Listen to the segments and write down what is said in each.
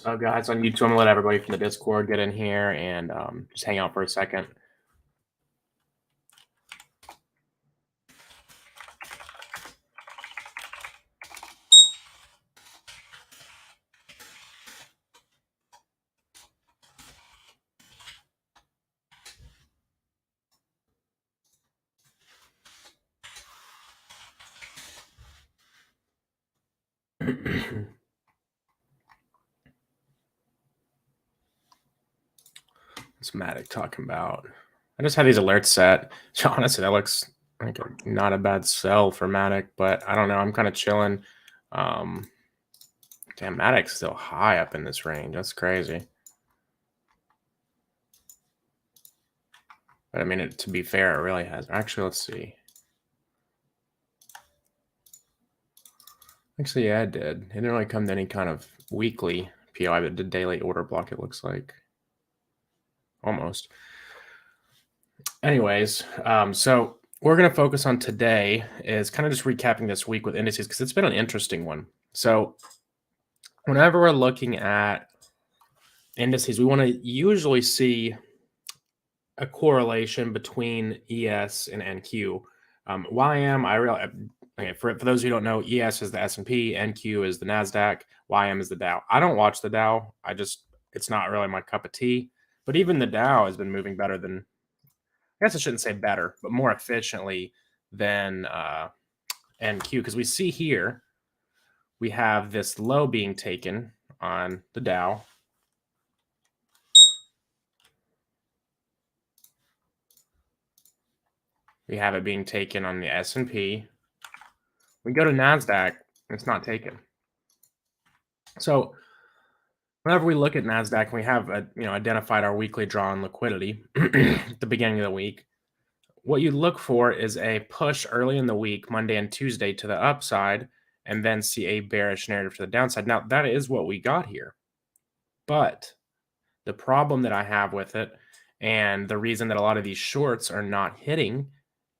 So guys on YouTube, I'm gonna let everybody from the Discord get in here and just hang out for a second. What's Matic talking about? I just had these alerts set. Honestly, that looks like not a bad sell for Matic, but I don't know. I'm kind of chilling. Damn, Matic's still high up in this range. That's crazy. But I mean, to be fair, it really has. Actually, let's see. Actually, yeah, it did. It didn't really come to any kind of weekly POI, but it did daily order block, it looks like. Almost. Anyways, so we're going to focus on today is kind of just recapping this week with indices because it's been an interesting one. So whenever we're looking at indices, we want to usually see a correlation between ES and NQ. YM, okay, for those who don't know, ES is the S&P, NQ is the NASDAQ, YM is the Dow. I don't watch the Dow. It's not really my cup of tea. But even the Dow has been moving better than, I guess I shouldn't say better, but more efficiently than NQ. Because we see here, we have this low being taken on the Dow. We have it being taken on the S&P. We go to NASDAQ, it's not taken. So whenever we look at NASDAQ, we have identified our weekly draw on liquidity at the beginning of the week. What you look for is a push early in the week, Monday and Tuesday, to the upside, and then see a bearish narrative to the downside. Now, that is what we got here. But the problem that I have with it, and the reason that a lot of these shorts are not hitting,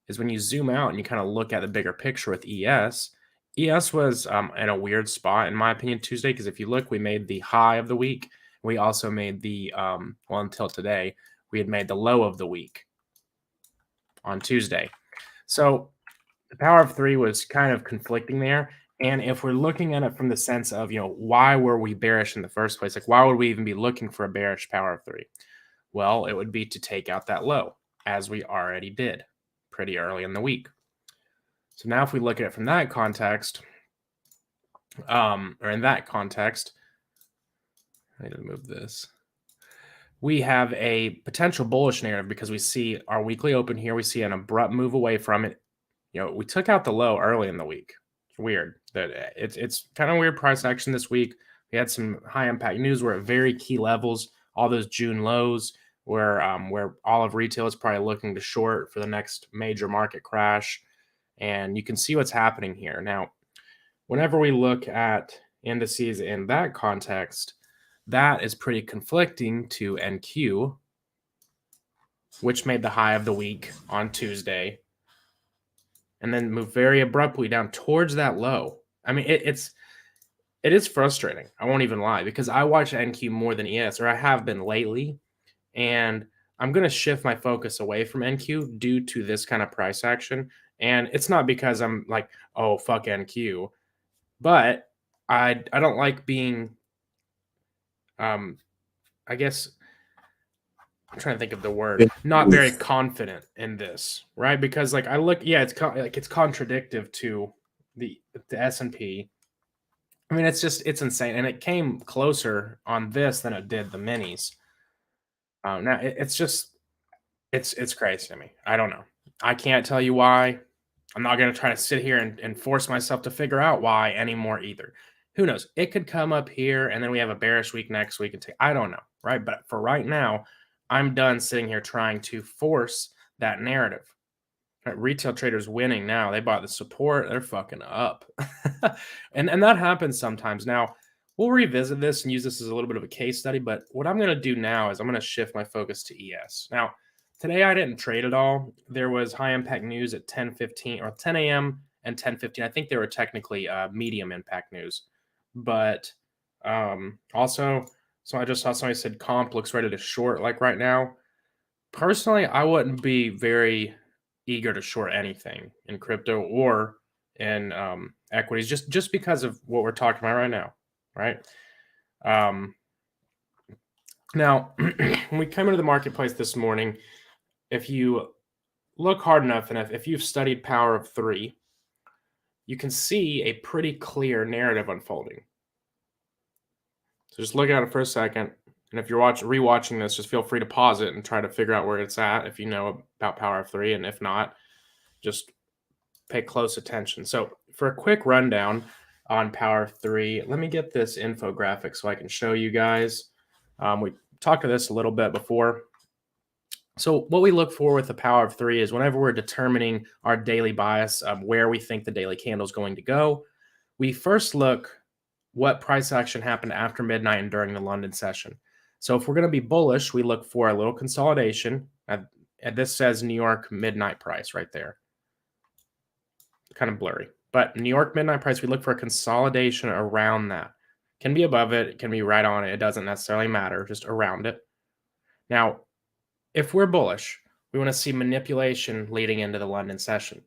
is when you zoom out and you kind of look at the bigger picture with ES. ES was in a weird spot, in my opinion, Tuesday, because if you look, we made the high of the week. We also made the, well, until today, we had made the low of the week on Tuesday. So the power of three was kind of conflicting there. And if we're looking at it from the sense of, why were we bearish in the first place? Like, why would we even be looking for a bearish power of three? Well, it would be to take out that low, as we already did pretty early in the week. So now if we look at it from that context, or in that context, I need to move this. We have a potential bullish narrative because we see our weekly open here. We see an abrupt move away from it. We took out the low early in the week. It's weird that it's kind of weird price action this week. We had some high impact news. We're at very key levels. All those June lows where all of retail is probably looking to short for the next major market crash. And you can see what's happening here. Now, whenever we look at indices in that context, that is pretty conflicting to NQ, which made the high of the week on Tuesday, and then moved very abruptly down towards that low. I mean, it is frustrating. I won't even lie, because I watch NQ more than ES, or I have been lately, and I'm going to shift my focus away from NQ due to this kind of price action. And it's not because I'm like, oh, fuck NQ, but I don't like being, I guess, I'm trying to think of the word, not very confident in this, right? Because like I look, yeah, it's contradictive to the S&P. I mean, it's insane, and it came closer on this than it did the minis. Now it's crazy to me. I don't know. I can't tell you why. I'm not going to try to sit here and force myself to figure out why anymore either. Who knows? It could come up here, and then we have a bearish week next week. I don't know, right? But for right now, I'm done sitting here trying to force that narrative. Right? Retail traders winning now. They bought the support. They're fucking up. and that happens sometimes. Now, we'll revisit this and use this as a little bit of a case study. But what I'm going to do now is I'm going to shift my focus to ES. Now, today I didn't trade at all. There was high impact news at 10:15 or 10 a.m. and 10:15. I think they were technically medium impact news. But Also, so I just saw somebody said comp looks ready to short like right now. Personally, I wouldn't be very eager to short anything in crypto or in equities, just because of what we're talking about right now, right? Now, when we come into the marketplace this morning, if you look hard enough and if you've studied Power of Three, you can see a pretty clear narrative unfolding. So just look at it for a second. And if you're rewatching this, just feel free to pause it and try to figure out where it's at if you know about Power of Three. And if not, just pay close attention. So for a quick rundown on Power of Three, let me get this infographic so I can show you guys. We talked to this a little bit before. So what we look for with the Power of Three is whenever we're determining our daily bias, where we think the daily candle is going to go, we first look what price action happened after midnight and during the London session. So if we're going to be bullish, we look for a little consolidation. And this says New York midnight price right there. Kind of blurry. But New York midnight price, we look for a consolidation around that. Can be above it, it can be right on it. It doesn't necessarily matter, just around it. Now, if we're bullish, we want to see manipulation leading into the London session.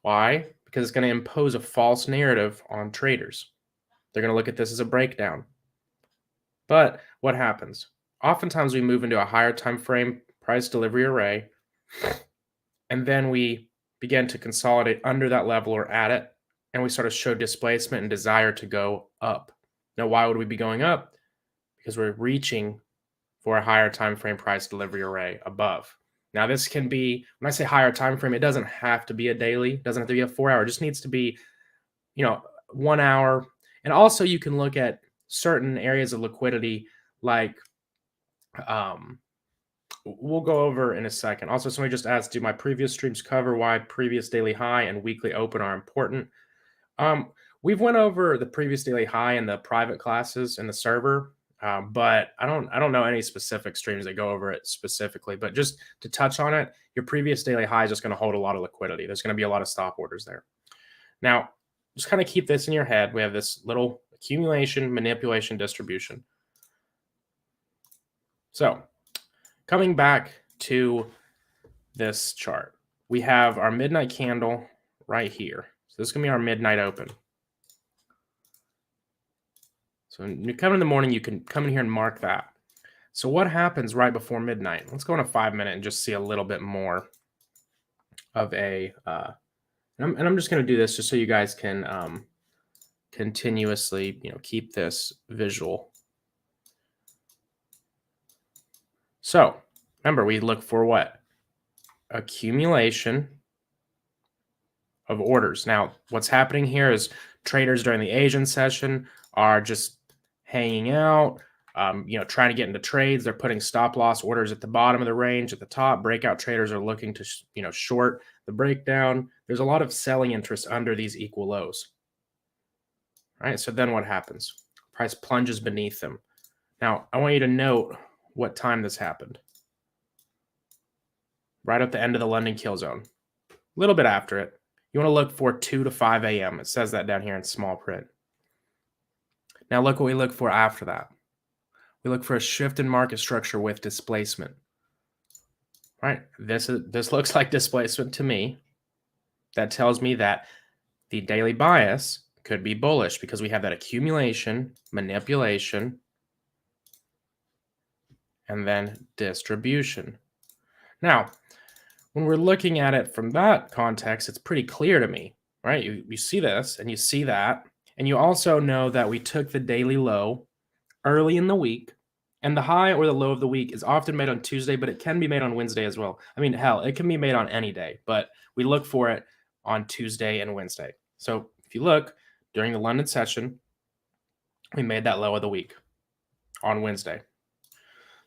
Why? Because it's going to impose a false narrative on traders. They're going to look at this as a breakdown. But what happens? Oftentimes we move into a higher time frame price delivery array, and then we begin to consolidate under that level or at it, and we sort of show displacement and desire to go up. Now, why would we be going up? Because we're reaching for a higher time frame price delivery array above. Now, this can be, when I say higher time frame, it doesn't have to be a daily, it doesn't have to be a 4 hour, it just needs to be, 1 hour. And also you can look at certain areas of liquidity, like we'll go over in a second. Also, somebody just asked, do my previous streams cover why previous daily high and weekly open are important? We've went over the previous daily high in the private classes in the server, but I don't know any specific streams that go over it specifically. But just to touch on it, your previous daily high is just going to hold a lot of liquidity. There's going to be a lot of stop orders there. Now, just kind of keep this in your head. We have this little accumulation, manipulation, distribution. So coming back to this chart, we have our midnight candle right here. So this is going to be our midnight open. So when you come in the morning, you can come in here and mark that. So what happens right before midnight? Let's go on a 5 minute and just see a little bit more of a, and I'm just going to do this just so you guys can continuously, keep this visual. So remember, we look for what? Accumulation of orders. Now, what's happening here is traders during the Asian session are just hanging out, trying to get into trades. They're putting stop loss orders at the bottom of the range, at the top. Breakout traders are looking to, short the breakdown. There's a lot of selling interest under these equal lows. All right, so then what happens? Price plunges beneath them. Now, I want you to note what time this happened. Right at the end of the London kill zone. A little bit after it. You want to look for 2 to 5 a.m. It says that down here in small print. Now look what we look for after that. We look for a shift in market structure with displacement. Right? This looks like displacement to me. That tells me that the daily bias could be bullish because we have that accumulation, manipulation, and then distribution. Now, when we're looking at it from that context, it's pretty clear to me, right? You see this and you see that, and you also know that we took the daily low early in the week, and the high or the low of the week is often made on Tuesday, but it can be made on Wednesday as well. I mean, hell, it can be made on any day, but we look for it on Tuesday and Wednesday. So if you look, during the London session, we made that low of the week on Wednesday.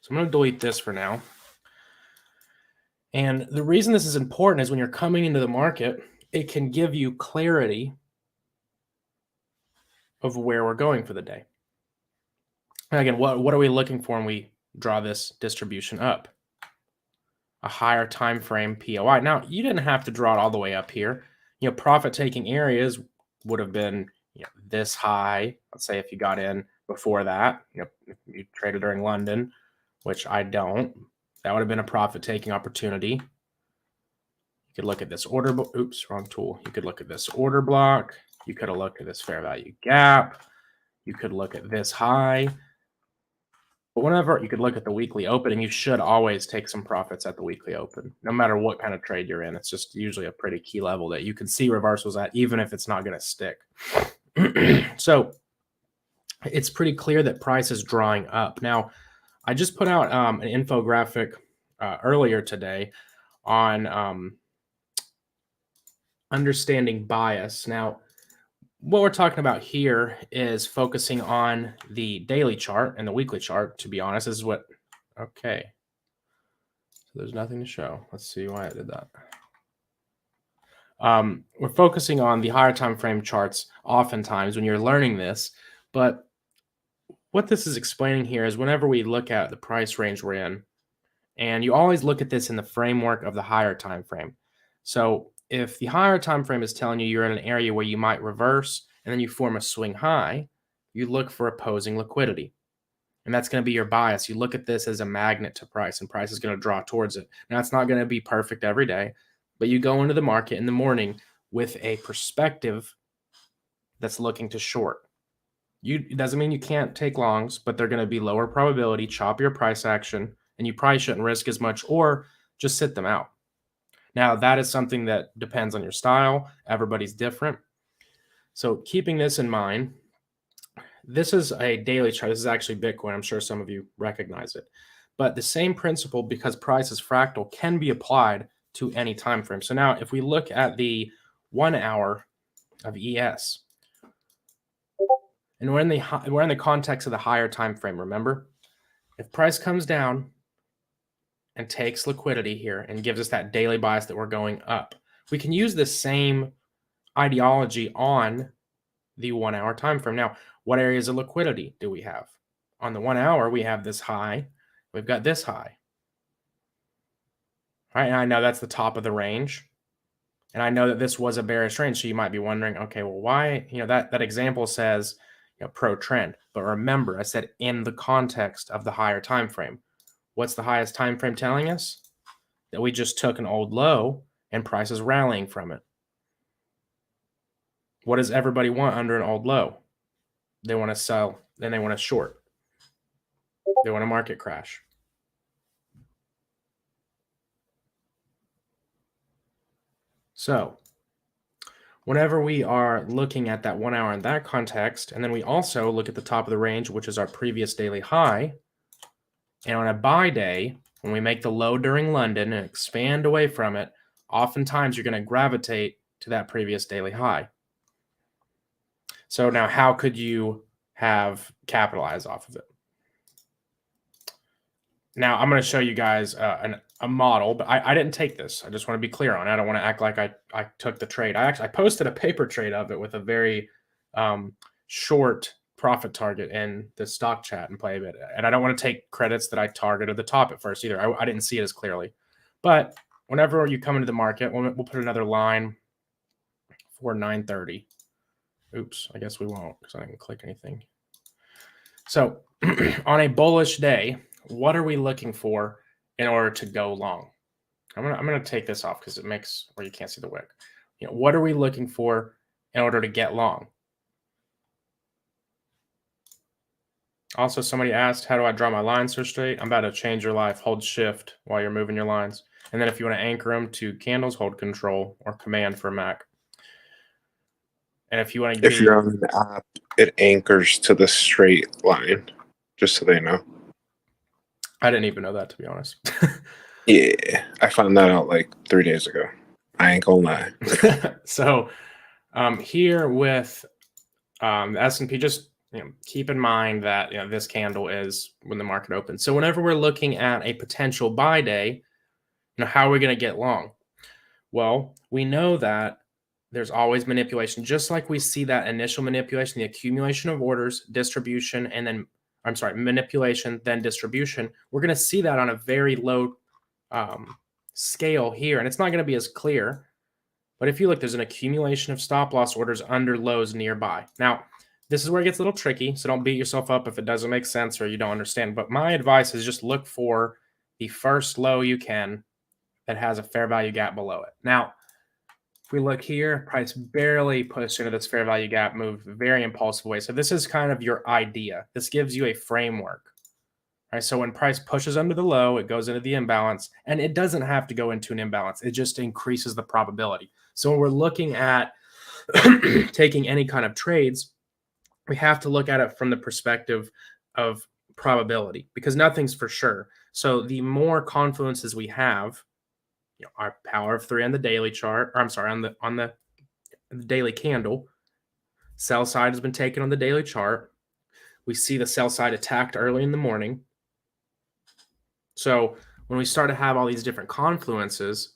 So I'm going to delete this for now. And the reason this is important is when you're coming into the market, it can give you clarity of where we're going for the day. And again, what are we looking for when we draw this distribution up? A higher time frame POI. Now, you didn't have to draw it all the way up here. Profit-taking areas would have been, this high, let's say if you got in before that, if you traded during London, which I don't, that would have been a profit taking opportunity. You could look at this order, oops, wrong tool. You could look at this order block. You could have looked at this fair value gap. You could look at this high. But whenever you could look at the weekly open, and you should always take some profits at the weekly open, no matter what kind of trade you're in. It's just usually a pretty key level that you can see reversals at, even if it's not going to stick. So it's pretty clear that price is drawing up. Now, I just put out an infographic earlier today on understanding bias. Now, what we're talking about here is focusing on the daily chart and the weekly chart. To be honest, this is what, okay. So there's nothing to show. Let's see why I did that. We're focusing on the higher time frame charts oftentimes when you're learning this, but what this is explaining here is whenever we look at the price range we're in, and you always look at this in the framework of the higher time frame. So if the higher time frame is telling you you're in an area where you might reverse and then you form a swing high, you look for opposing liquidity. And that's going to be your bias. You look at this as a magnet to price, and price is going to draw towards it. Now, it's not going to be perfect every day, but you go into the market in the morning with a perspective that's looking to short. It doesn't mean you can't take longs, but they're going to be lower probability, choppier price action, and you probably shouldn't risk as much or just sit them out. Now, that is something that depends on your style. Everybody's different. So keeping this in mind, this is a daily chart. This is actually Bitcoin. I'm sure some of you recognize it. But the same principle, because price is fractal, can be applied to any time frame. So now if we look at the 1 hour of ES, and we're in the context of the higher time frame, remember? If price comes down and takes liquidity here and gives us that daily bias that we're going up, we can use the same ideology on the 1 hour time frame. Now, what areas of liquidity do we have? On the 1 hour, we have this high. We've got this high. All right, and I know that's the top of the range. And I know that this was a bearish range. So you might be wondering, okay, well, why? That example says pro trend. But remember, I said in the context of the higher time frame. What's the highest time frame telling us? That we just took an old low and price is rallying from it. What does everybody want under an old low? They want to sell, then they want to short. They want a market crash. So whenever we are looking at that 1 hour in that context, and then we also look at the top of the range, which is our previous daily high, and on a buy day, when we make the low during London and expand away from it, oftentimes you're going to gravitate to that previous daily high. So now how could you have capitalized off of it? Now I'm going to show you guys a model, but I didn't take this. I just want to be clear on it. I don't want to act like I took the trade. I posted a paper trade of it with a very short profit target in the stock chat and play a bit. And I don't want to take credits that I targeted the top at first either. I didn't see it as clearly. But whenever you come into the market, we'll put another line for 9:30. Oops, I guess we won't because I didn't click anything. So on a bullish day, what are we looking for in order to go long? I'm gonna take this off because it makes where you can't see the wick. What are we looking for in order to get long? Also, somebody asked, how do I draw my lines so straight? I'm about to change your life. Hold shift while you're moving your lines. And then if you want to anchor them to candles, hold control or command for Mac. And if you want to if you're on the app, it anchors to the straight line, just so they know. I didn't even know that, to be honest. Yeah, I found that out like 3 days ago. I ain't gonna lie. So here with the S&P, just keep in mind that this candle is when the market opens. So whenever we're looking at a potential buy day, how are we going to get long? Well, we know that there's always manipulation, just like we see that initial manipulation, the accumulation of orders, distribution, and then manipulation, then distribution. We're going to see that on a very low scale here, and it's not going to be as clear But if you look, there's an accumulation of stop loss orders under lows nearby. Now, this is where it gets a little tricky, so don't beat yourself up if it doesn't make sense or you don't understand. But my advice is just look for the first low you can that has a fair value gap below it. Now, if we look here, price barely pushed into this fair value gap, moved very impulsive way. So this is kind of your idea. This gives you a framework. Right? So when price pushes under the low, it goes into the imbalance, and it doesn't have to go into an imbalance. It just increases the probability. So when we're looking at taking any kind of trades, we have to look at it from the perspective of probability because nothing's for sure. So the more confluences we have, our power of 3 on the daily chart, or I'm sorry, on the daily candle, sell side has been taken on the daily chart. We see the sell side attacked early in the morning. So when we start to have all these different confluences,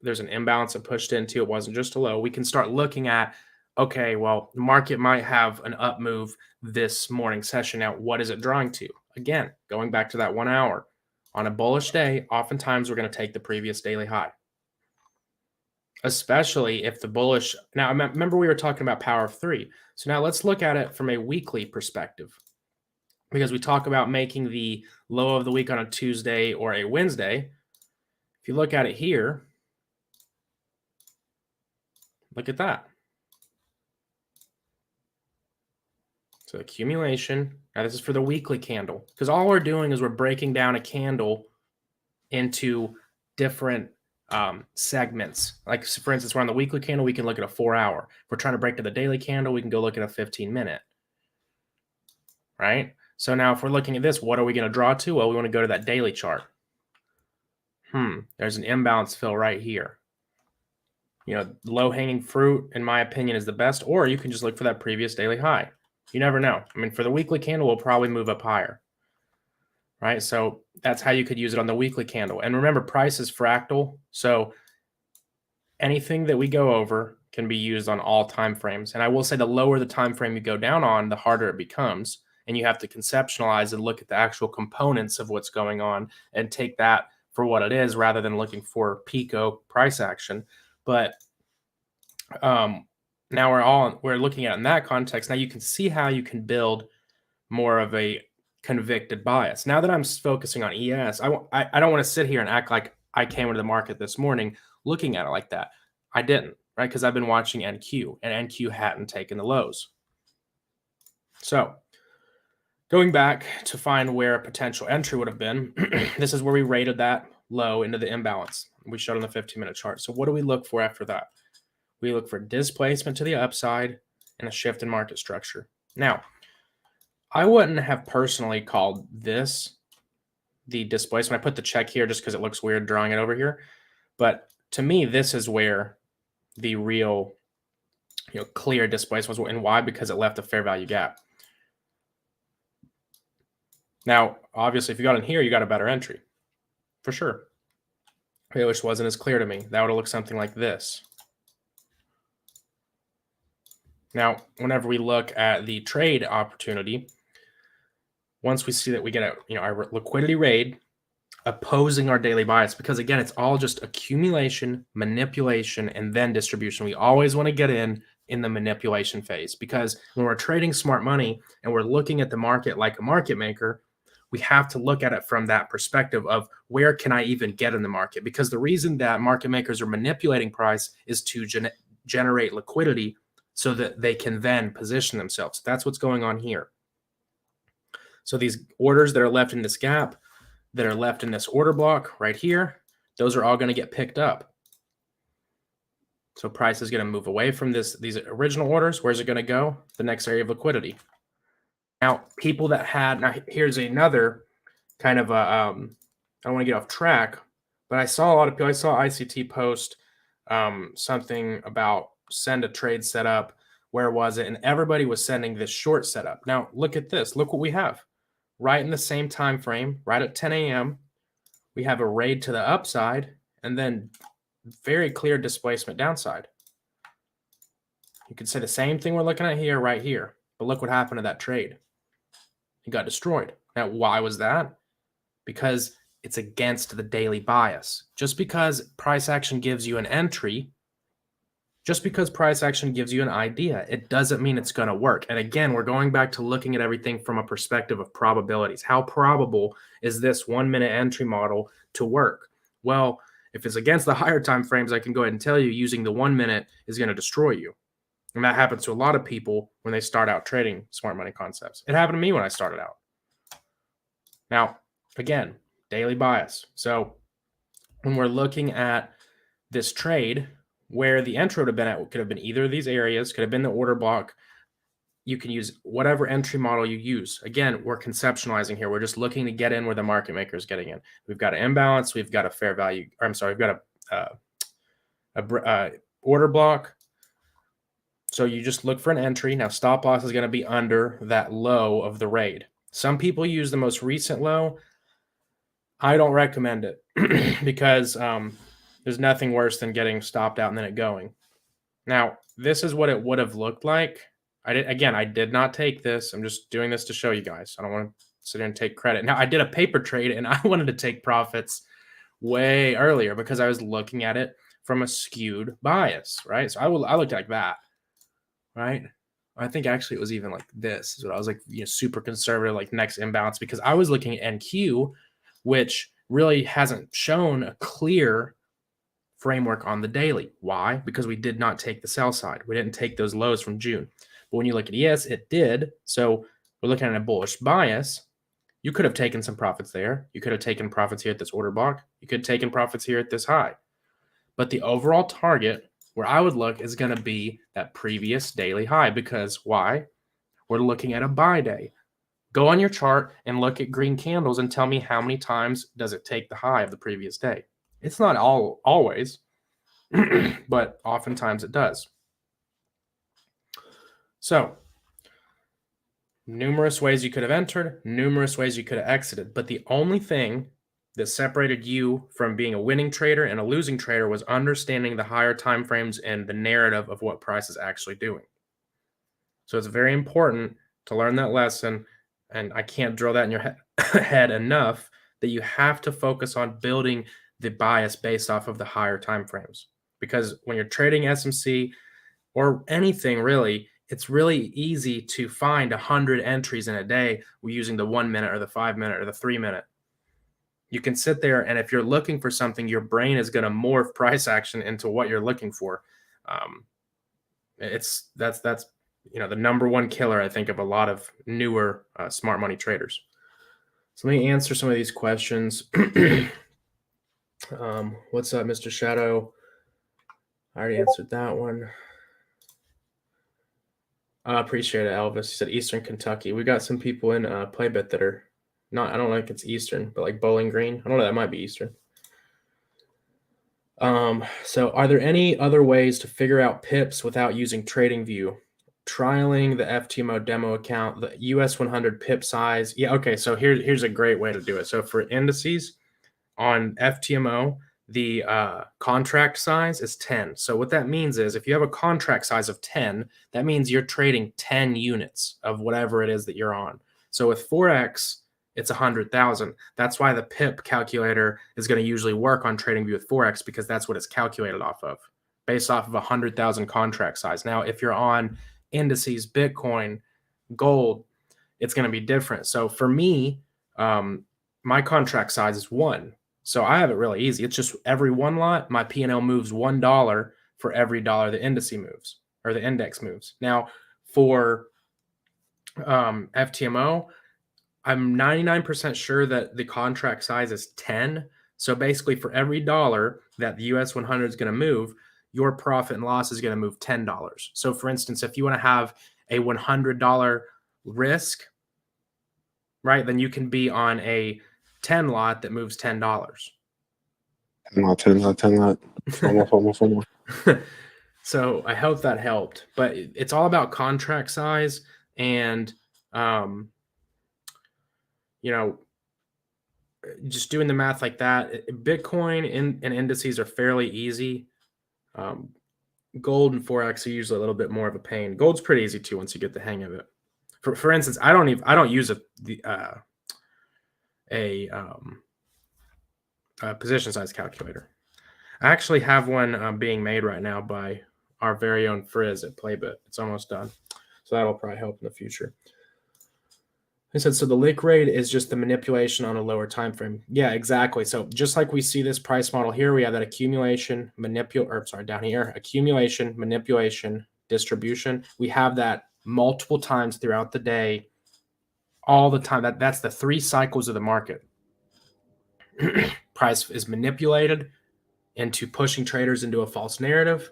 there's an imbalance that pushed into, it wasn't just a low. We can start looking at, okay, well, the market might have an up move this morning session. Now, what is it drawing to? Again, going back to that 1 hour. On a bullish day, oftentimes we're going to take the previous daily high. Especially if the bullish, now remember we were talking about power of 3. So now let's look at it from a weekly perspective. Because we talk about making the low of the week on a Tuesday or a Wednesday. If you look at it here, look at that. So accumulation. Now this is for the weekly candle because all we're doing is we're breaking down a candle into different segments. Like for instance, we're on the weekly candle, we can look at a 4 hour. If we're trying to break to the daily candle, we can go look at a 15-minute. Right? So now if we're looking at this, what are we going to draw to? Well, we want to go to that daily chart. There's an imbalance fill right here. Low-hanging fruit, in my opinion, is the best, or you can just look for that previous daily high. You never know. I mean, for the weekly candle, we'll probably move up higher. Right? So that's how you could use it on the weekly candle. And remember, price is fractal. So anything that we go over can be used on all time frames. And I will say the lower the time frame you go down on, the harder it becomes. And you have to conceptualize and look at the actual components of what's going on and take that for what it is rather than looking for pico price action. But now we're looking at it in that context. Now you can see how you can build more of a convicted bias. Now that I'm focusing on ES, I don't want to sit here and act like I came into the market this morning looking at it like that. I didn't, right? Because I've been watching NQ, and NQ hadn't taken the lows. So going back to find where a potential entry would have been, this is where we rated that low into the imbalance. We showed on the 15-minute chart. So what do we look for after that? We look for displacement to the upside and a shift in market structure. Now, I wouldn't have personally called this the displacement. I put the check here just because it looks weird drawing it over here. But to me, this is where the real clear displacement was. And why? Because it left a fair value gap. Now, obviously, if you got in here, you got a better entry. For sure. It just wasn't as clear to me. That would have looked something like this. Now, whenever we look at the trade opportunity, once we see that we get our liquidity raid opposing our daily bias, because again, it's all just accumulation, manipulation, and then distribution. We always want to get in the manipulation phase because when we're trading smart money and we're looking at the market like a market maker, we have to look at it from that perspective of where can I even get in the market? Because the reason that market makers are manipulating price is to generate liquidity so that they can then position themselves. That's what's going on here. So these orders that are left in this gap, that are left in this order block right here, those are all going to get picked up. So price is going to move away from these original orders. Where's it going to go? The next area of liquidity. Now, people that had, now here's another kind of I don't want to get off track, but I saw a lot of people, I saw ICT post something about send a trade setup. Where was it? And everybody was sending this short setup. Now, look at this. Look what we have. Right in the same time frame, right at 10 a.m., we have a raid to the upside and then very clear displacement downside. You could say the same thing we're looking at here, right here. But look what happened to that trade. It got destroyed. Now, why was that? Because it's against the daily bias. Just because price action gives you an entry Just because price action gives you an idea, it doesn't mean it's going to work. And again, we're going back to looking at everything from a perspective of probabilities. How probable is this 1 minute entry model to work? Well, if it's against the higher time frames, I can go ahead and tell you using the 1 minute is going to destroy you. And that happens to a lot of people when they start out trading smart money concepts. It happened to me when I started out. Now, again, daily bias. So when we're looking at this trade, where the entry would have been at could have been either of these areas, could have been the order block. You can use whatever entry model you use. Again, we're conceptualizing here. We're just looking to get in where the market maker is getting in. We've got an imbalance. We've got a fair value. Or I'm sorry, we've got a order block. So you just look for an entry. Now, stop loss is going to be under that low of the raid. Some people use the most recent low. I don't recommend it because there's nothing worse than getting stopped out and then it going. Now, this is what it would have looked like. I did not take this. I'm just doing this to show you guys. I don't want to sit here and take credit. Now, I did a paper trade and I wanted to take profits way earlier because I was looking at it from a skewed bias, right? So I looked like that, right? I think actually it was even like this. So I was like, super conservative, like next imbalance, because I was looking at NQ, which really hasn't shown a clear framework on the daily. Why? Because we did not take the sell side. We didn't take those lows from June. But when you look at ES, it did. So we're looking at a bullish bias. You could have taken some profits there. You could have taken profits here at this order block. You could have taken profits here at this high. But the overall target where I would look is going to be that previous daily high, because why? We're looking at a buy day. Go on your chart and look at green candles and tell me how many times does it take the high of the previous day. It's not always, but oftentimes it does. So, numerous ways you could have entered, numerous ways you could have exited, but the only thing that separated you from being a winning trader and a losing trader was understanding the higher time frames and the narrative of what price is actually doing. So it's very important to learn that lesson, and I can't drill that in your head enough, that you have to focus on building the bias based off of the higher time frames. Because when you're trading SMC or anything really, it's really easy to find 100 entries in a day using the 1 minute or the 5 minute or the 3 minute. You can sit there, and if you're looking for something, your brain is going to morph price action into what you're looking for. That's the number one killer, I think, of a lot of newer smart money traders. So let me answer some of these questions. What's up, Mr. Shadow? I already answered that one. I appreciate it, Elvis. He said Eastern Kentucky. We got some people in Playbit that are not, I don't know if it's Eastern, but like Bowling Green. I don't know, that might be Eastern. So are there any other ways to figure out pips without using TradingView? Trialing the FTMO demo account, the US 100 pip size. Yeah, okay, so here's a great way to do it. So for indices on FTMO, the contract size is 10. So what that means is if you have a contract size of 10, that means you're trading 10 units of whatever it is that you're on. So with forex, it's 100,000. That's why the pip calculator is going to usually work on TradingView with forex, because that's what it's calculated off of, based off of 100,000 contract size. Now, if you're on indices, Bitcoin, gold, it's going to be different. So for me, my contract size is 1. So I have it really easy. It's just every one lot, my P&L moves $1 for every dollar the index moves, or the index moves. Now, for FTMO, I'm 99% sure that the contract size is 10. So basically, for every dollar that the US 100 is going to move, your profit and loss is going to move $10. So for instance, if you want to have a $100 risk, right, then you can be on a 10 lot that moves $10. 10 lot. FOMO. So I hope that helped. But it's all about contract size and, just doing the math like that. Bitcoin and indices are fairly easy. Gold and forex are usually a little bit more of a pain. Gold's pretty easy too once you get the hang of it. For instance, I don't use a position size calculator. I actually have one being made right now by our very own frizz at Playbit. It's almost done. So that'll probably help in the future. I said, so the lick rate is just the manipulation on a lower time frame. Yeah, exactly. So just like we see this price model here, we have that accumulation, down here, accumulation, manipulation, distribution. We have that multiple times throughout the day, all the time. That's the 3 cycles of the market. Price is manipulated into pushing traders into a false narrative.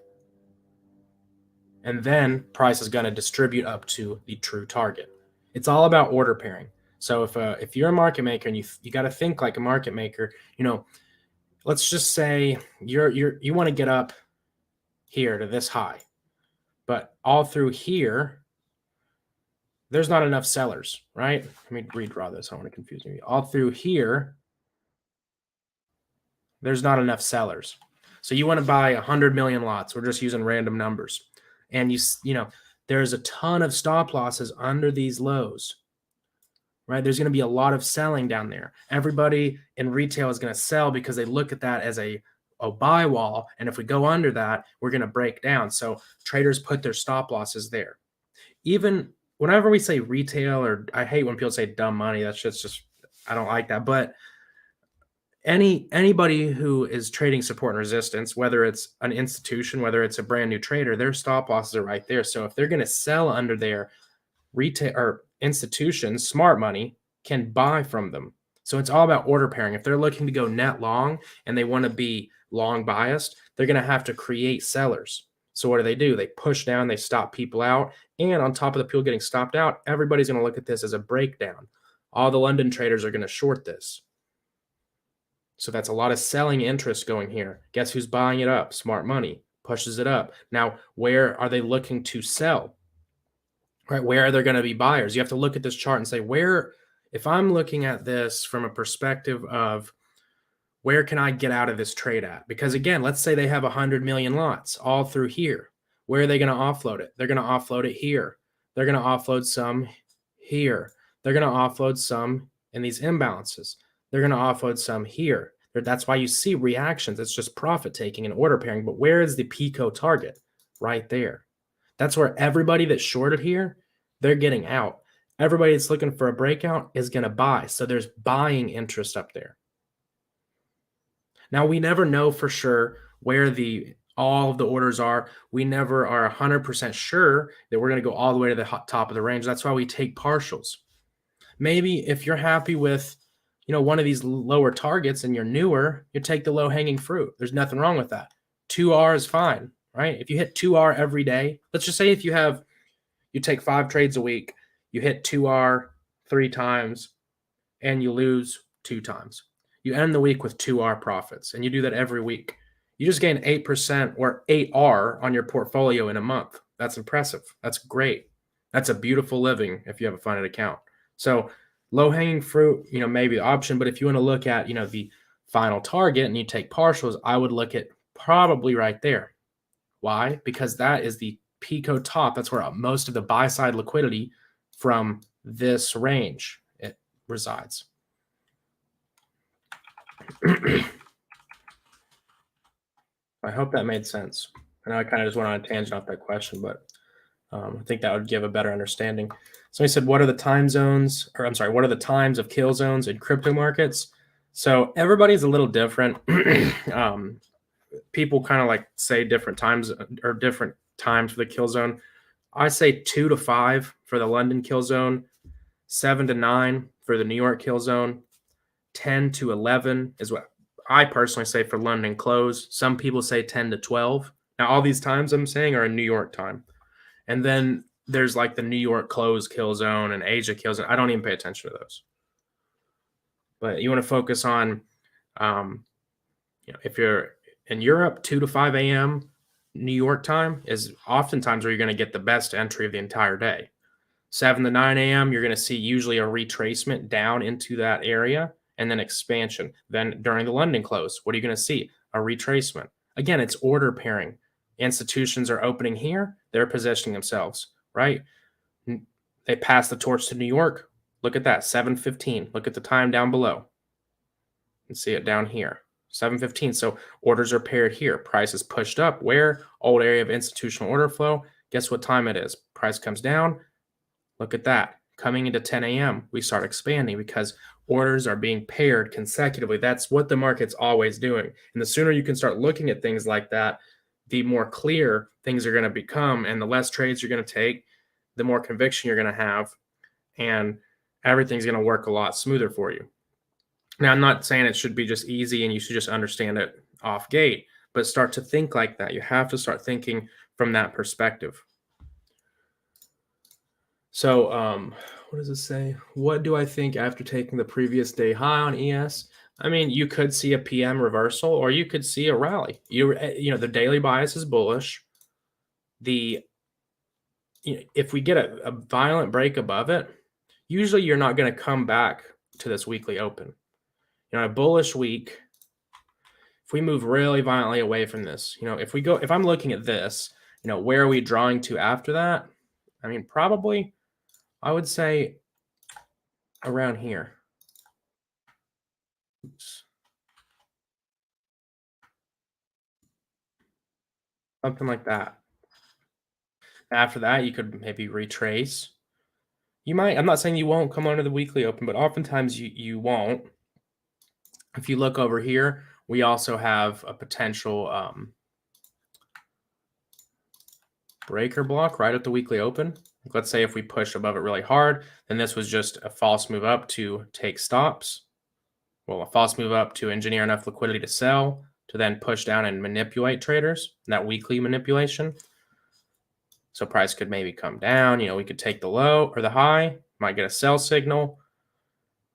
And then price is going to distribute up to the true target. It's all about order pairing. So if you're a market maker and you got to think like a market maker, let's just say you want to get up here to this high, but all through here, there's not enough sellers, right? Let me redraw this. I don't want to confuse you. All through here, there's not enough sellers. So you want to buy 100 million lots. We're just using random numbers. And there's a ton of stop losses under these lows, right? There's going to be a lot of selling down there. Everybody in retail is going to sell because they look at that as a buy wall. And if we go under that, we're going to break down. So traders put their stop losses there. Even whenever we say retail, or I hate when people say dumb money, that's just I don't like that. But anybody who is trading support and resistance, whether it's an institution, whether it's a brand new trader, their stop losses are right there. So if they're going to sell under their retail or institutions, smart money can buy from them. So it's all about order pairing. If they're looking to go net long and they want to be long biased, they're going to have to create sellers. So what do? They push down, they stop people out. And on top of the people getting stopped out, everybody's going to look at this as a breakdown. All the London traders are going to short this. So that's a lot of selling interest going here. Guess who's buying it up? Smart money pushes it up. Now, where are they looking to sell? Right? Where are there going to be buyers? You have to look at this chart and say, if I'm looking at this from a perspective of where can I get out of this trade at? Because again, let's say they have 100 million lots all through here. Where are they going to offload it? They're going to offload it here. They're going to offload some here. They're going to offload some in these imbalances. They're going to offload some here. That's why you see reactions. It's just profit taking and order pairing. But where is the Pico target? Right there. That's where everybody that's shorted here, they're getting out. Everybody that's looking for a breakout is going to buy. So there's buying interest up there. Now, we never know for sure where all of the orders are. We never are 100% sure that we're going to go all the way to the top of the range. That's why we take partials. Maybe if you're happy with one of these lower targets and you're newer, you take the low hanging fruit. There's nothing wrong with that. 2R is fine, right? If you hit 2R every day, let's just say if you take 5 trades a week, you hit 2R 3 times and you lose 2 times. You end the week with 2R profits and you do that every week. You just gain 8% or 8R on your portfolio in a month. That's impressive. That's great. That's a beautiful living if you have a funded account. So low-hanging fruit, maybe the option, but if you want to look at, the final target and you take partials, I would look at probably right there. Why? Because that is the Pico top. That's where most of the buy-side liquidity from this range it resides. I hope that made sense. I know I kind of just went on a tangent off that question, but I think that would give a better understanding. So he said, what are the time zones, or I'm sorry, what are the times of kill zones in crypto markets? So everybody's a little different. People kind of like say different times or different times for the kill zone. I say 2 to 5 for the London kill zone, 7 to 9 for the New York kill zone, 10 to 11 is what I personally say for London close. Some people say 10 to 12. Now, all these times I'm saying are in New York time. And then there's like the New York close kill zone and Asia kill zone. I don't even pay attention to those. But you want to focus on, if you're in Europe, 2 to 5 a.m. New York time is oftentimes where you're going to get the best entry of the entire day. 7 to 9 a.m., you're going to see usually a retracement down into that area and then expansion. Then during the London close, what are you going to see? A retracement. Again, it's order pairing. Institutions are opening here. They're positioning themselves, right? They pass the torch to New York. Look at that, 7:15. Look at the time down below. And see it down here. 715. So orders are paired here. Price is pushed up. Where? Old area of institutional order flow. Guess what time it is? Price comes down. Look at that. Coming into 10 a.m., we start expanding because orders are being paired consecutively. That's what the market's always doing. And the sooner you can start looking at things like that, the more clear things are going to become, and the less trades you're going to take, the more conviction you're going to have, and everything's going to work a lot smoother for you. Now, I'm not saying it should be just easy and you should just understand it off gate, but start to think like that. You have to start thinking from that perspective. So what does it say? What do I think after taking the previous day high on ES? I mean, you could see a PM reversal, or you could see a rally. You know, the daily bias is bullish. If we get a violent break above it, usually you're not going to come back to this weekly open. You know, a bullish week, if we move really violently away from this, you know, if I'm looking at this, you know, where are we drawing to after that? I mean, probably, I would say around here. Oops. Something like that. After that, you could maybe retrace. You might, I'm not saying you won't come under the weekly open, but oftentimes you won't. If you look over here, we also have a potential breaker block right at the weekly open. Let's say if we push above it really hard, then this was just a false move up to take stops. Well, a false move up to engineer enough liquidity to sell, to then push down and manipulate traders, that weekly manipulation. So price could maybe come down. You know, we could take the low or the high, might get a sell signal.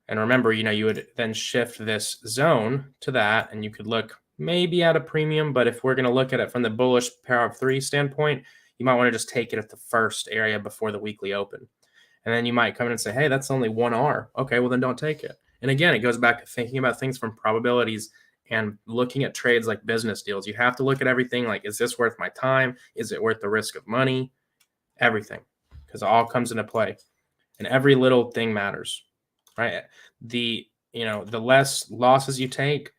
And remember, you know, you would then shift this zone to that, and you could look maybe at a premium. But if we're going to look at it from the bullish power of three standpoint, you might want to just take it at the first area before the weekly open. And then you might come in and say, hey, that's only 1R. Okay, well, then don't take it. And again, it goes back to thinking about things from probabilities and looking at trades like business deals. You have to look at everything like, is this worth my time? Is it worth the risk of money? Everything, because it all comes into play. And every little thing matters, right? The less losses you take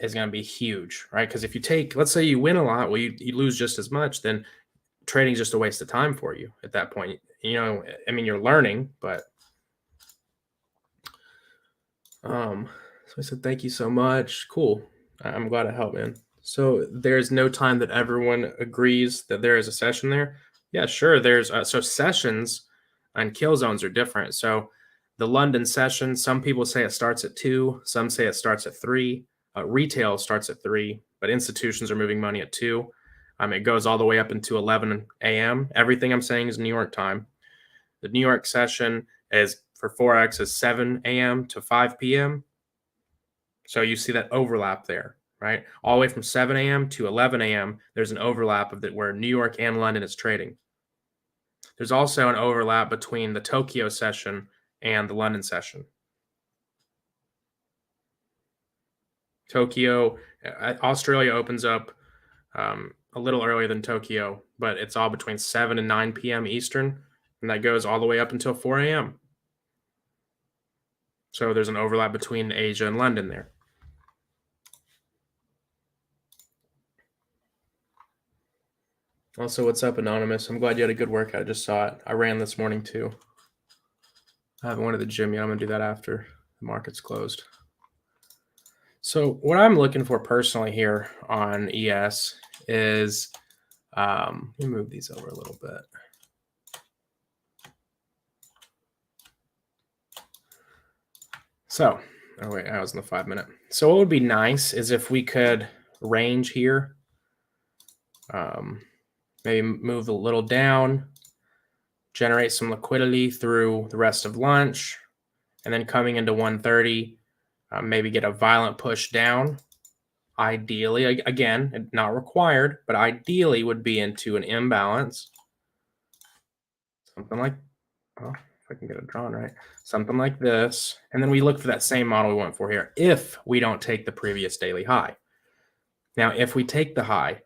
is going to be huge, right? Because if you take, let's say you win a lot, well, you lose just as much, then trading is just a waste of time for you at that point. You know, I mean, you're learning, but so I said, thank you so much. Cool. I'm glad to help, man. So there's no time that everyone agrees that there is a session there. Yeah, sure. There's so sessions and kill zones are different. So the London session, some people say it starts at 2, some say it starts at 3. Retail starts at 3, but institutions are moving money at 2. It goes all the way up into 11 a.m. Everything I'm saying is New York time. The New York session is for forex is 7 a.m. to 5 p.m. So you see that overlap there, right? All the way from 7 a.m. to 11 a.m. There's an overlap of that where New York and London is trading. There's also an overlap between the Tokyo session and the London session. Tokyo, Australia opens up a little earlier than Tokyo, but it's all between 7 and 9 p.m. Eastern, and that goes all the way up until 4 a.m. So there's an overlap between Asia and London there. Also, what's up, Anonymous? I'm glad you had a good workout. I just saw it. I ran this morning too. I haven't went to the gym yet. I'm going to do that after the market's closed. So what I'm looking for personally here on ES is, let me move these over a little bit. So, oh wait, I was in the 5-minute. So what would be nice is if we could range here, maybe move a little down, generate some liquidity through the rest of lunch, and then coming into 130, maybe get a violent push down. Ideally, again, not required, but ideally would be into an imbalance. Something like, oh, if I can get it drawn right, something like this. And then we look for that same model we went for here if we don't take the previous daily high. Now, if we take the high,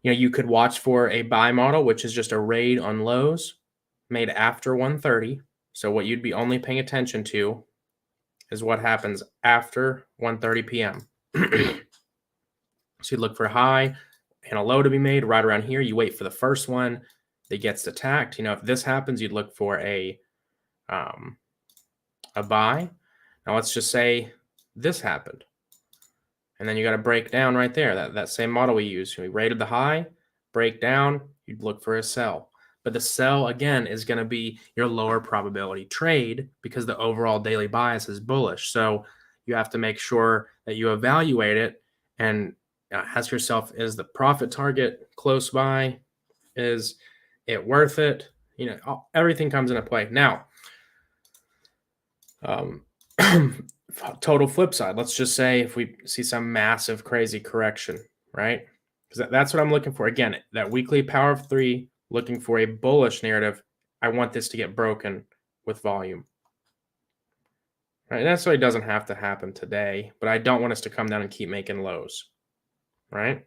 you know, you could watch for a buy model, which is just a raid on lows made after 130. So what you'd be only paying attention to is what happens after 1:30 p.m. So you look for a high and a low to be made right around here. You wait for the first one that gets attacked. You know, if this happens, you'd look for a buy. Now let's just say this happened. And then you got to break down right there. That same model we used. We rated the high, break down, you'd look for a sell. But the sell, again, is going to be your lower probability trade because the overall daily bias is bullish. So you have to make sure that you evaluate it and ask yourself, is the profit target close by? Is it worth it? You know, everything comes into play. Now, total flip side. Let's just say if we see some massive crazy correction, right? Because that's what I'm looking for. Again, that weekly power of 3, looking for a bullish narrative. I want this to get broken with volume. Right? It necessarily doesn't have to happen today, but I don't want us to come down and keep making lows. Right?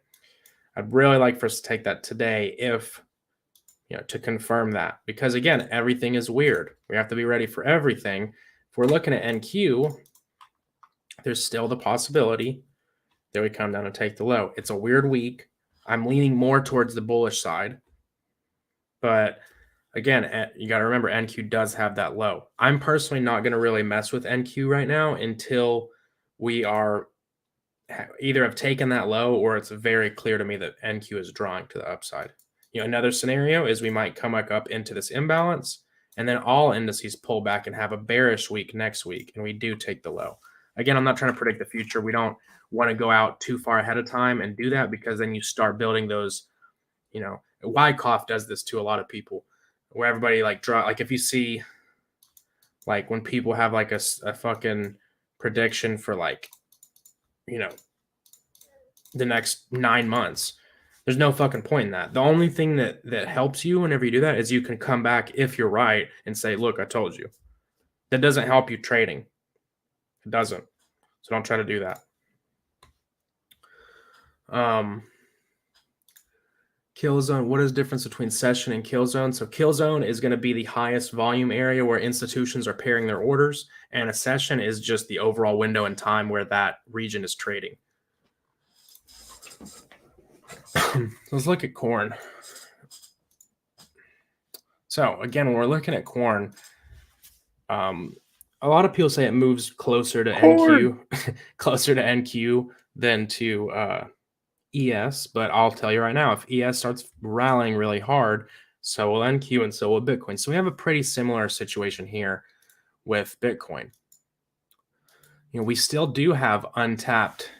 I'd really like for us to take that today if, you know, to confirm that. Because again, everything is weird. We have to be ready for everything. If we're looking at NQ, there's still the possibility that we come down and take the low. It's a weird week. I'm leaning more towards the bullish side. But again, you got to remember NQ does have that low. I'm personally not going to really mess with NQ right now until we are either have taken that low or it's very clear to me that NQ is drawing to the upside. You know, another scenario is we might come back up into this imbalance and then all indices pull back and have a bearish week next week and we do take the low. Again, I'm not trying to predict the future. We don't want to go out too far ahead of time and do that because then you start building those, you know, Wyckoff does this to a lot of people where everybody like draw, like if you see like when people have like a fucking prediction for like, you know, the next 9 months, there's no fucking point in that. The only thing that helps you whenever you do that is you can come back if you're right and say, look, I told you. That doesn't help you trading. It doesn't. So don't try to do that. Kill zone. What is the difference between session and kill zone? So kill zone is going to be the highest volume area where institutions are pairing their orders, and a session is just the overall window in time where that region is trading. Let's look at corn. So again, when we're looking at corn, a lot of people say it moves closer to NQ, closer to NQ than to ES. But I'll tell you right now, if ES starts rallying really hard, so will NQ and so will Bitcoin. So we have a pretty similar situation here with Bitcoin. You know, we still do have untapped.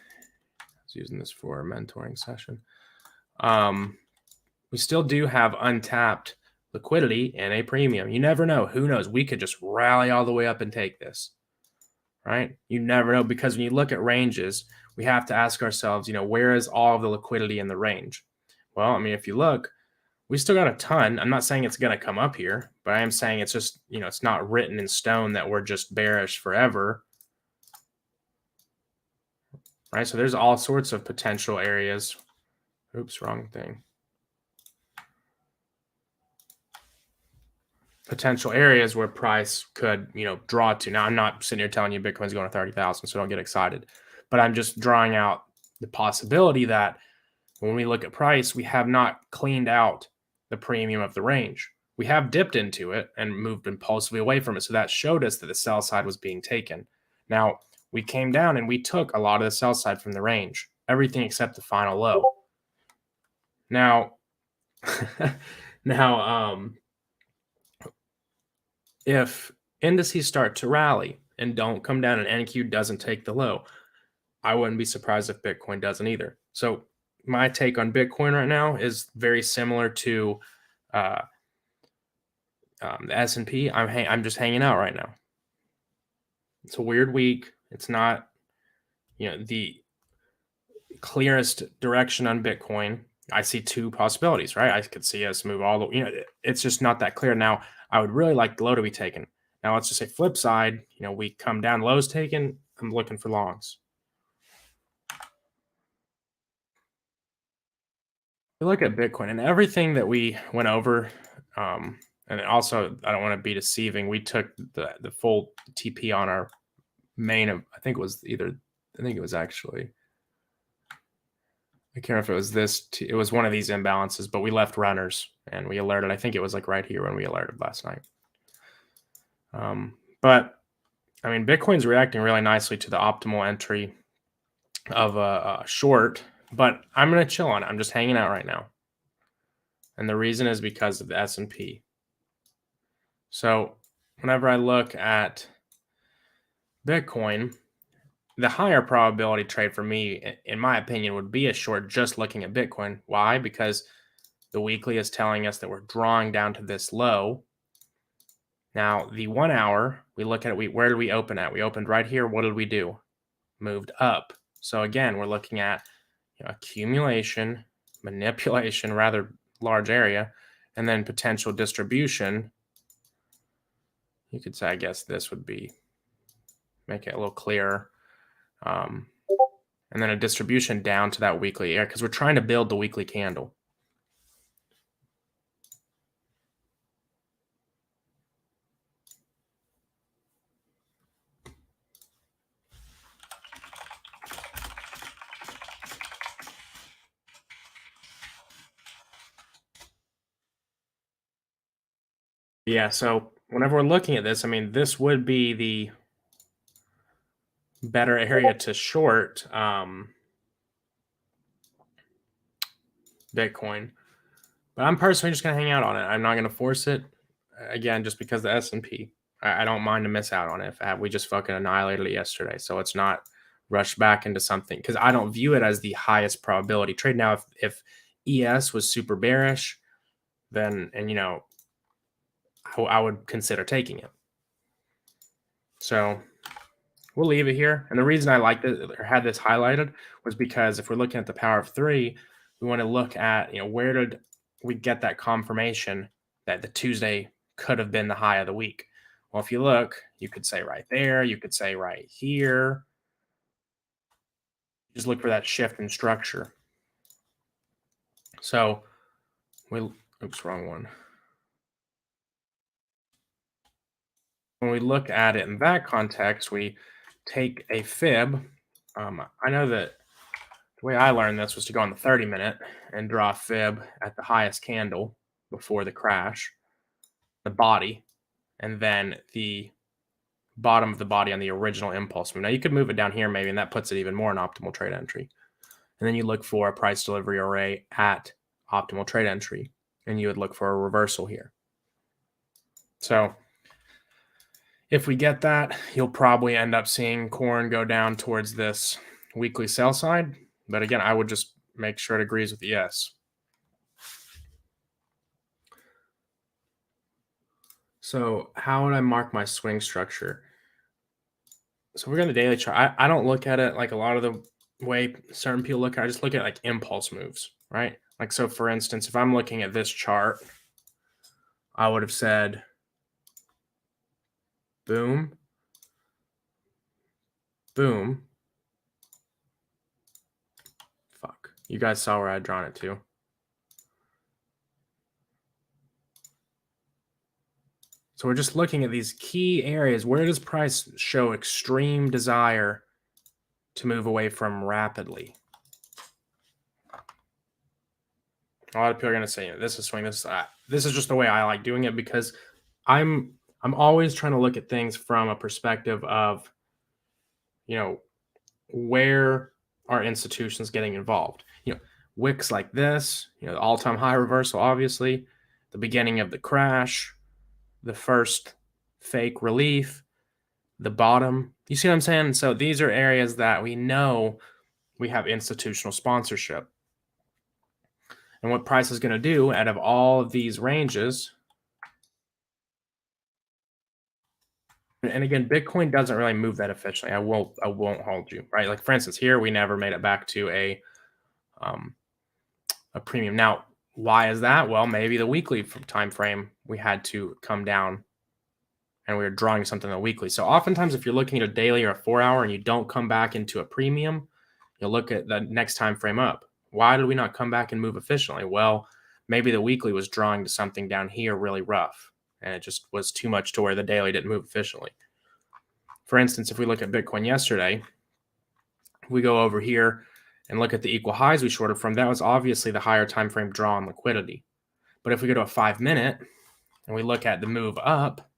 I was using this for a mentoring session. We still do have untapped liquidity and a premium. You never know. Who knows? We could just rally all the way up and take this, right? You never know, because when you look at ranges, we have to ask ourselves, you know, where is all of the liquidity in the range? Well, I mean, if you look, we still got a ton. I'm not saying it's going to come up here, but I am saying it's just, you know, it's not written in stone that we're just bearish forever, right? So there's all sorts of potential areas. Oops, wrong thing. Potential areas where price could, you know, draw to. Now, I'm not sitting here telling you Bitcoin's going to 30,000, so don't get excited. But I'm just drawing out the possibility that when we look at price, we have not cleaned out the premium of the range. We have dipped into it and moved impulsively away from it. So that showed us that the sell side was being taken. Now, we came down and we took a lot of the sell side from the range, everything except the final low. Now, if indices start to rally and don't come down and NQ doesn't take the low, I wouldn't be surprised if Bitcoin doesn't either. So my take on Bitcoin right now is very similar to the S&P. I'm just hanging out right now. It's a weird week. It's not, you know, the clearest direction on Bitcoin. I see two possibilities, right? I could see us move all the, you know, it's just not that clear. Now, I would really like the low to be taken. Now, let's just say flip side, you know, we come down, lows taken, I'm looking for longs. We look at Bitcoin and everything that we went over, and also I don't want to be deceiving. We took the full TP on our main of, I think it was actually, I can't remember if it was this, it was one of these imbalances, but we left runners and we alerted. I think it was like right here when we alerted last night. But I mean, Bitcoin's reacting really nicely to the optimal entry of a short, but I'm going to chill on it. I'm just hanging out right now. And the reason is because of the S&P. So whenever I look at Bitcoin, the higher probability trade for me, in my opinion, would be a short just looking at Bitcoin. Why? Because the weekly is telling us that we're drawing down to this low. Now, the 1 hour, we look at it, where did we open at? We opened right here. What did we do? Moved up. So again, we're looking at accumulation, manipulation, rather large area, and then potential distribution. You could say, I guess this would be, make it a little clearer. And then a distribution down to that weekly area because we're trying to build the weekly candle. Yeah, so whenever we're looking at this, I mean, this would be the better area to short Bitcoin. But I'm personally just going to hang out on it. I'm not going to force it. Again, just because the S&P. I don't mind to miss out on it. We just fucking annihilated it yesterday. So it's not rushed back into something. Because I don't view it as the highest probability trade. Now, if ES was super bearish, then, and I would consider taking it. So we'll leave it here. And the reason I liked it or had this highlighted was because if we're looking at the power of 3, we want to look at, where did we get that confirmation that the Tuesday could have been the high of the week? Well, if you look, you could say right there, you could say right here. Just look for that shift in structure. So oops, wrong one. When we look at it in that context, we take a fib. I know that the way I learned this was to go on the 30-minute and draw a fib at the highest candle before the crash, the body, and then the bottom of the body on the original impulse move. Now you could move it down here maybe, and that puts it even more in optimal trade entry. And then you look for a price delivery array at optimal trade entry, and you would look for a reversal here. So if we get that, you'll probably end up seeing corn go down towards this weekly sell side. But again, I would just make sure it agrees with ES. So how would I mark my swing structure? So we're going to daily chart. I don't look at it like a lot of the way certain people look at it. I just look at like impulse moves, right? Like, so for instance, if I'm looking at this chart, I would have said, boom, boom. Fuck. You guys saw where I'd drawn it to. So we're just looking at these key areas. Where does price show extreme desire to move away from rapidly? A lot of people are going to say, this is swing, this is just the way I like doing it, because I'm always trying to look at things from a perspective of, where are institutions getting involved? Wicks like this, the all-time high reversal, obviously, the beginning of the crash, the first fake relief, the bottom. You see what I'm saying? So these are areas that we know we have institutional sponsorship. And what price is going to do out of all of these ranges, and again, Bitcoin doesn't really move that efficiently. I won't hold you, right? Like for instance, here we never made it back to a premium. Now, why is that? Well, maybe the weekly time frame we had to come down, and we were drawing something on the weekly. So oftentimes, if you're looking at a daily or a 4-hour and you don't come back into a premium, you'll look at the next time frame up. Why did we not come back and move efficiently? Well, maybe the weekly was drawing to something down here really rough, and it just was too much to where the daily didn't move efficiently. For instance, if we look at Bitcoin yesterday, we go over here and look at the equal highs we shorted from. That was obviously the higher time frame draw on liquidity. But if we go to a 5-minute and we look at the move up,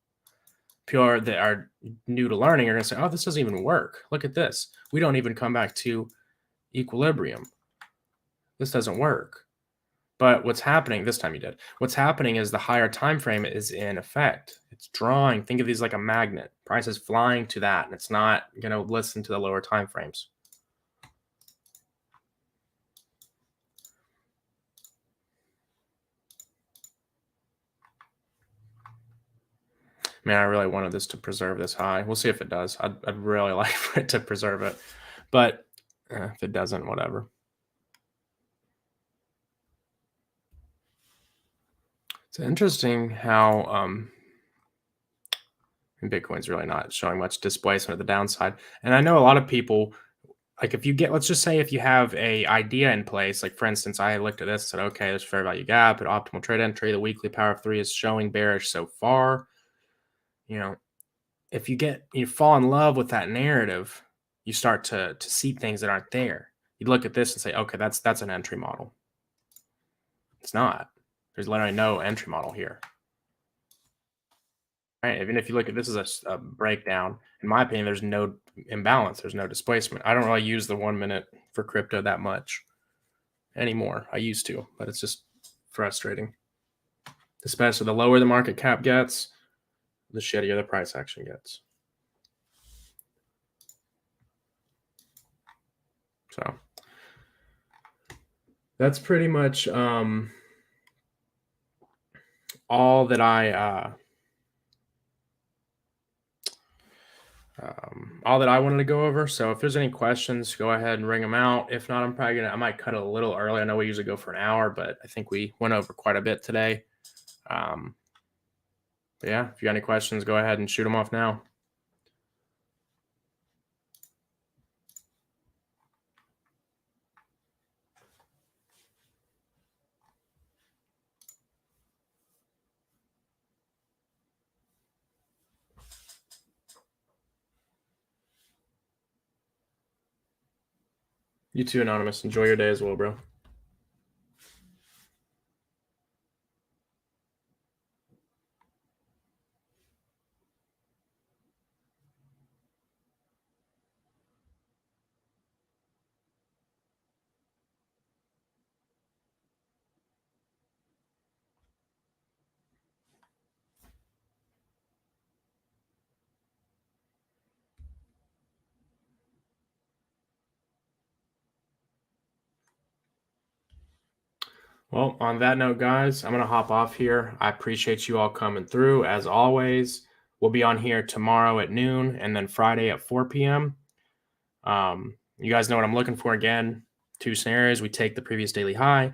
people that are new to learning are going to say, oh, this doesn't even work. Look at this. We don't even come back to equilibrium. This doesn't work. But what's happening, this time you did, what's happening is the higher time frame is in effect. It's drawing. Think of these like a magnet. Price is flying to that, and it's not going to listen to the lower time frames. Man, I really wanted this to preserve this high. We'll see if it does. I'd really like for it to preserve it. But if it doesn't, whatever. It's interesting how Bitcoin's really not showing much displacement at the downside. And I know a lot of people, like if you get, let's just say if you have a idea in place, like for instance, I looked at this and said, okay, there's fair value gap at optimal trade entry. The weekly power of 3 is showing bearish so far. You know, if you fall in love with that narrative, you start to see things that aren't there. You look at this and say, okay, that's an entry model. It's not. There's literally no entry model here. Right? Even if you look at this as a breakdown, in my opinion, there's no imbalance. There's no displacement. I don't really use the 1 minute for crypto that much anymore. I used to, but it's just frustrating. Especially the lower the market cap gets, the shittier the price action gets. So that's pretty much all that I wanted to go over. So if there's any questions, go ahead and ring them out. If not, I might cut it a little early. I know we usually go for an hour, but I think we went over quite a bit today. But yeah, if you got any questions, go ahead and shoot them off now. You too, Anonymous. Enjoy your day as well, bro. Well, on that note, guys, I'm going to hop off here. I appreciate you all coming through. As always, we'll be on here tomorrow at noon and then Friday at 4 p.m. You guys know what I'm looking for. Again, 2 scenarios. We take the previous daily high,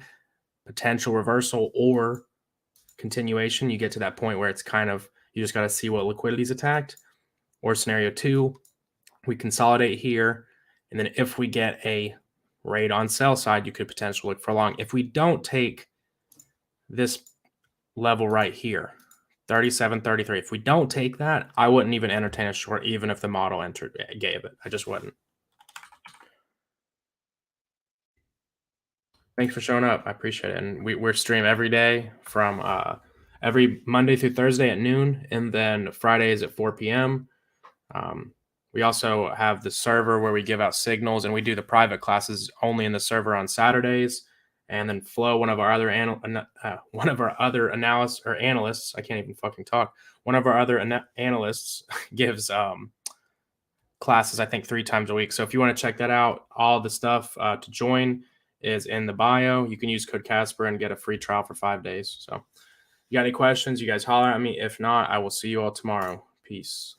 potential reversal or continuation. You get to that point where it's kind of, you just got to see what liquidity is attacked. Or scenario 2, we consolidate here. And then if we get a raid on sell side, you could potentially look for long. If we don't take this level right here, 37.33, if we don't take that, I wouldn't even entertain a short, even if the model gave it. I just wouldn't. Thanks for showing up. I appreciate it. And we're stream every day from every Monday through Thursday at noon, and then Fridays at 4 p.m. We also have the server where we give out signals, and we do the private classes only in the server on Saturdays. And then Flo, one of our other analysts, I can't even fucking talk. One of our other analysts gives classes, I think 3 times a week. So if you want to check that out, all the stuff to join is in the bio. You can use code Casper and get a free trial for 5 days. So you got any questions, you guys holler at me. If not, I will see you all tomorrow. Peace.